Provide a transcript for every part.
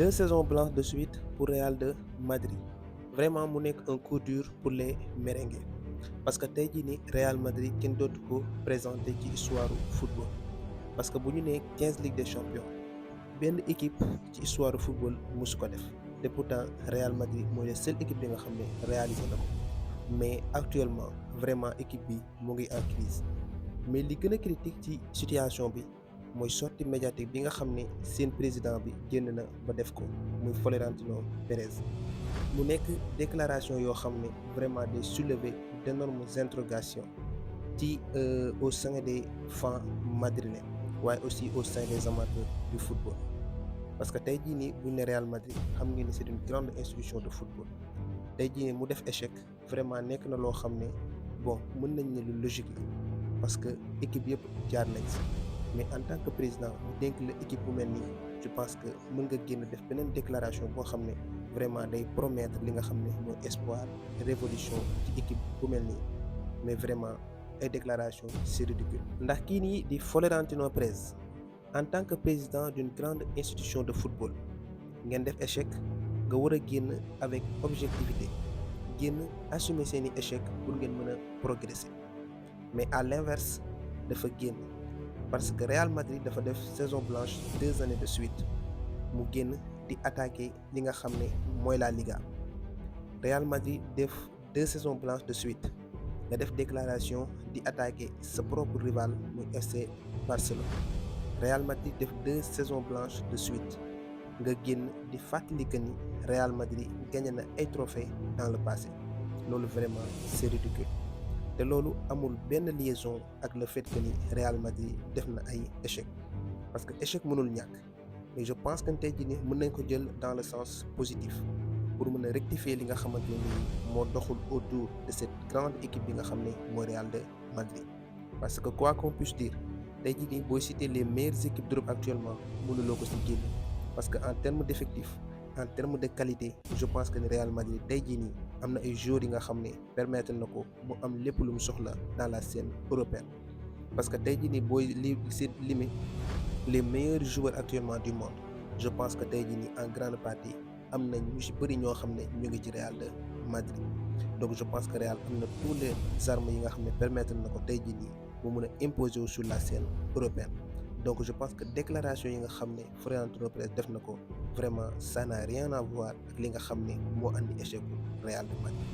Deux saisons blanches de suite pour Real de Madrid vraiment mu nekk un coup dur pour les merengues parce que tey jii nii Real Madrid kenn dootu ko présenté ci histoire football parce que bu ñu nee 15 Ligue des champions benn équipe ci histoire football musu ko def te pourtant Real Madrid mooy la seule équipe bi nga xam ne réalisé na ko mais actuellement vraiment équipe bi mu ngi en crise mais li gën a critique ci situation bi mooy sortie médiatique bi nga xam ne seen président bi génn na ba def ko muy Florentino Pérez mu nekk déclaration yoo xam ne vraiment day soulever d'énormes interrogations ci au sein des fans madrilènes waaye aussi au sein des amateurs du football parce que tey jii nii buñ ne Real Madrid xam ngeen ni c'est une grande institution de football tey jii nii mu def échec vraiment nekk na loo xam ne bon mën nañ ne lu logique la parce que équipe yëpp jaar nañ si mais en tant que président mu dénk la équipe bu mel nii je pense que mën nga génn def beneen déclaration boo xam ne vraiment day promettre li nga xam ne mooy espoir révolution ci équipe bu mel nii mais vraiment ay déclaration c'est ridicule ndax kii nii di Florentino Pérez en tant que président d'une grande institution de football ngeen def échec nga war a génn avec objectivité génn assumer seeni échec pour ngeen mën a progresser mais à l'inverse dafa génn parce que Real Madrid dafa def saison blanche 2 années de suite mu génn di attaquer li nga xam ne mooy la Liga Real Madrid def 2 saisons blanches de suite nga def déclaration di attaquer sa propre rival muy FC Barcelone Real Madrid def 2 saisons blanches de suite nga génn di fàttali que ni Real Madrid gagné na ay trophées dans le passé loolu vraiment c'est ridicule te loolu amul benn liaison ak le fait que ni Real Madrid def na ay échec parce que échec mënul ñàkk mais je pense que tey jii nii mën nañ ko jël dans le sens positif pour mën a rectifier li nga xamante ni moo doxul autour de cette grande équipe bi nga xam ne mooy Real de Madrid parce que quoi qu'on puisse dire tey jii nii booy citer les meilleures équipes d'Europe actuellement mënuloo ko ci génn parce que en termes d'effectifs en termes de qualité je pense que ni Real Madrid tey jii nii am na ay joueurs yi nga xam ne permettre na ko mu am lépp lu mu soxla dans la scène européenne parce que tey jii nii booy limé les meilleurs joueurs actuellement du monde je pense que tey jii nii en grande partie am na ñu ci bëri ñoo xam ne ñu ngi ci Real de Madrid donc je pense que Real am na tous les armes yi nga xam ne permettre na ko tey jii nii mu mun a imposer sur la scène européenne donc je pense que déclaration yi nga xam ne Florentino Pérez def na ko vraiment ça n'a rien à voir ak li nga xam ne moo andi échec bu Real de Madrid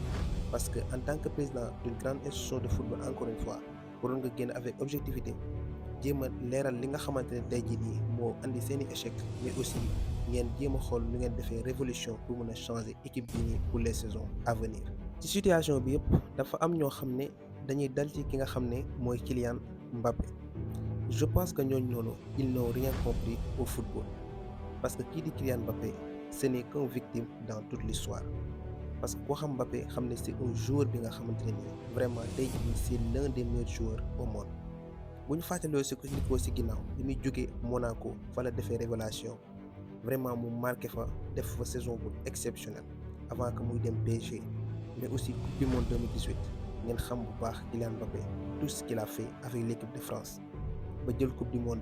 parce que en tant que président d'une grande institution de football encore une fois waroon nga génn avec objectivité jéem a leeral li nga xamante ne tey jii nii moo andi seeni échec mais aussi ngeen jéem a xool nu ngeen defee révolution pour mën a changer équipe bi nii pour les saisons à venir. ci situation bi yëpp dafa am ñoo xam ne dañuy dal ci ki nga xam ne mooy Kylian Mbappé je pense que ñooñu noonu ils n'ont rien compris au football parce que kii di Kylian Mbappé ce n'est qu'une victime dans toute l'histoire parce que koo xam Mbappé xam ne c'est un joueur bi nga xamante ne nii vraiment tey jii c'est l'un des meilleurs joueurs au monde. bu ñu fàttaloo si ko si ginnaaw bi muy jógee Monaco fa la defee révélation vraiment mu marqué fa def fa saison bu exceptionnelle avant que muy dem PSG mais aussi coupe du monde 2018 ngeen xam bu baax Kylian Mbappé tout ce qu'il a fait avec l'équipe de France ba jël coupe du monde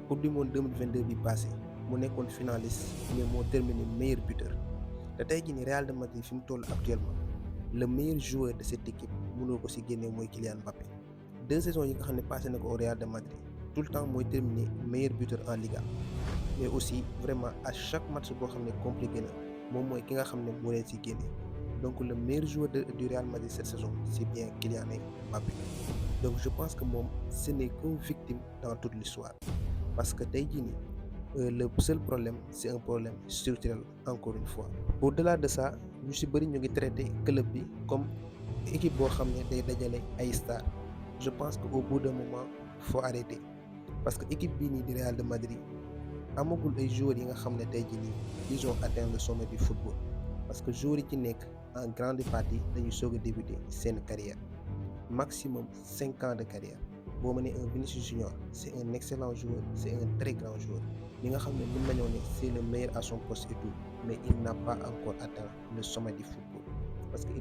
2022 bi passé mu nekkoon finaliste mais moo terminé meilleur buteur te tey jii ni Real de Madrid fi mu toll actuellement le meilleur joueur de cette équipe mënoo ko si génnee mooy Kylian Mbappé 2 saisons yi nga xam ne passé na ko au Real de Madrid tout le temps mooy terminer meilleur buteur en Liga mais aussi vraiment à chaque match boo xam ne compliqué na moom mooy ki nga xam ne moo leen si génne donc le meilleur joueur du Real Madrid cette saison c'est bien Kylian Mbappé donc je pense que moom ce n'est qu'une victime dans toute l'histoire parce que tey jii nii le seul problème c'est un problème structurel encore une fois au-delà de ça ñu si bëri ñu ngi traité club bi comme équipe boo xam ne day dajale ay stars je pense que au bout d'un moment faut arrêter parce que équipe bii nii di Real de Madrid amagul ay joueurs yi nga xam ne tey jii nii ils ont atteint le sommet du football parce que joueurs yi ci nekk en grande partie dañuy soog a débuter seen carrière maximum 5 ans de carrière boo mënee un Vinicius Junior c'est un excellent joueur c'est un très grand joueur li nga xam ne mën nañoo ne c'est le meilleur à son poste et tout mais il n'a pas encore atteint le sommet du football parce que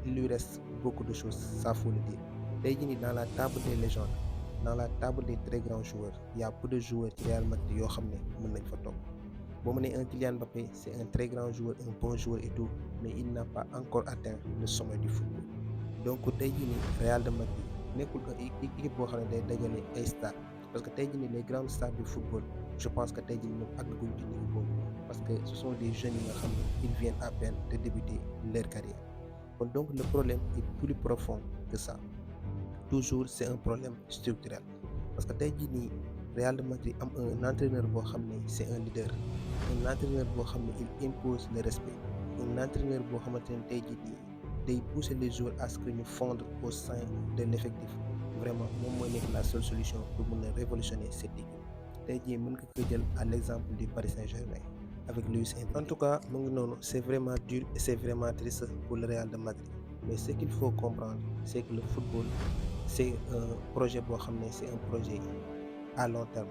il lui reste beaucoup de choses ça faut le dire tey jii nii dans la table des légendes dans la table des très grands joueurs il y a peu de joueurs ci Real Madrid yoo xam ne mën nañ fa toog boo mu ne un Kylian Mbappé c'est un très grand joueur, un bon joueur et tout, mais il n'a pas encore atteint le sommet du football. Donc tey jii nii Real de Madrid nekkul équipe boo xam ne day dajale ay stars, parce que tey jii nii les grandes stars du football je pense que tey jii nii ñoom àggaguñ ci niveau boobu, parce que ce sont des jeunes yi nga xam ne ils viennent à peine de débuter leur carrière. Kon donc le problème est plus profond que ça. Toujours c'est un problème structurel, parce que tey jii nii Real de Madrid am un entraîneur boo xam ne c'est un leader, un entraîneur boo xam ne il impose le respect, un entraîneur boo xamante ne tey jii nii day pousser les joueurs à ce que ñu fondre au sein de l'effectif. Vraiment moom mooy nekk la seule solution pour mën a révolutionner cette équipe. tey jii mën nga ko jël à l'exemple du Paris Saint-Germain avec Luis Enrique. En tout cas mu ngi noonu, c'est vraiment dur et c'est vraiment triste pour le Real de Madrid, mais ce qu'il faut comprendre c'est que le football c'est un projet boo xam ne c'est un projet à long terme,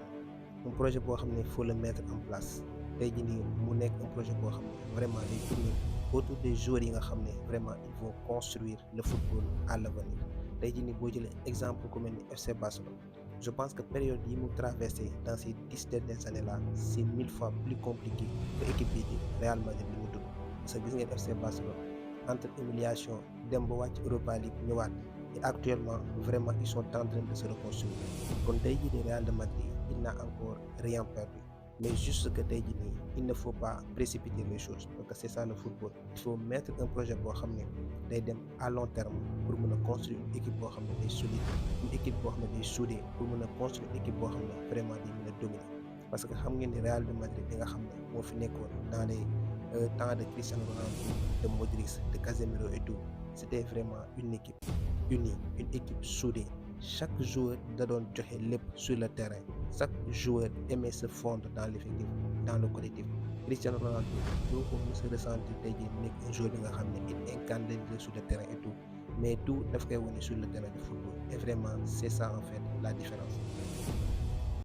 un projet boo xam ne faut le mettre en place. tey jii nii mu nekk un projet boo xam ne vraiment day tourner autour des joueurs yi nga xam ne vraiment ils vont construire le football à l'avenir. tey jii nii boo jëlee exemple ku mel ni FC Barcelone, je pense que période yi mu traversé dans ces 10 dernières années là c'est 1000 fois plus compliqué que équipe bii di Real Madrid li mu dugg, parce que gis ngeen FC Barcelone entre humiliation dem ba wàcc Europa League ñëwaat, et actuellement vraiment ils sont en train de se reconstruire. kon tey jii nii Real de Madrid il n'a encore rien perdu, mais juste que tey jii nii il ne faut pas précipiter les choses, parce que c'est ça le football. Il faut mettre un projet boo xam ne day dem à long terme pour mën a construire une équipe boo xam ne day solide, une équipe boo xam ne day soudée, pour mën a construire une équipe boo xam ne vraiment day mën a dominer. parce que xam ngeen ni Real de Madrid bi nga xam ne moo fi nekkoon dans les temps de Cristiano Ronaldo, de Modric, de Casemiro et tout, c'était vraiment une équipe unie, une équipe soudée. Chaque joueur da doon joxe lépp sur le terrain, chaque joueur aimait se fondre dans l'effectif, dans le collectif. Cristiano Ronaldo doo ko mës a ressentir tey jii mu nekk un joueur bi nga xam ne il incarne les leaders sur le terrain et tout, mais tout daf koy wane sur le terrain de football, et vraiment c'est ça en fait la différence.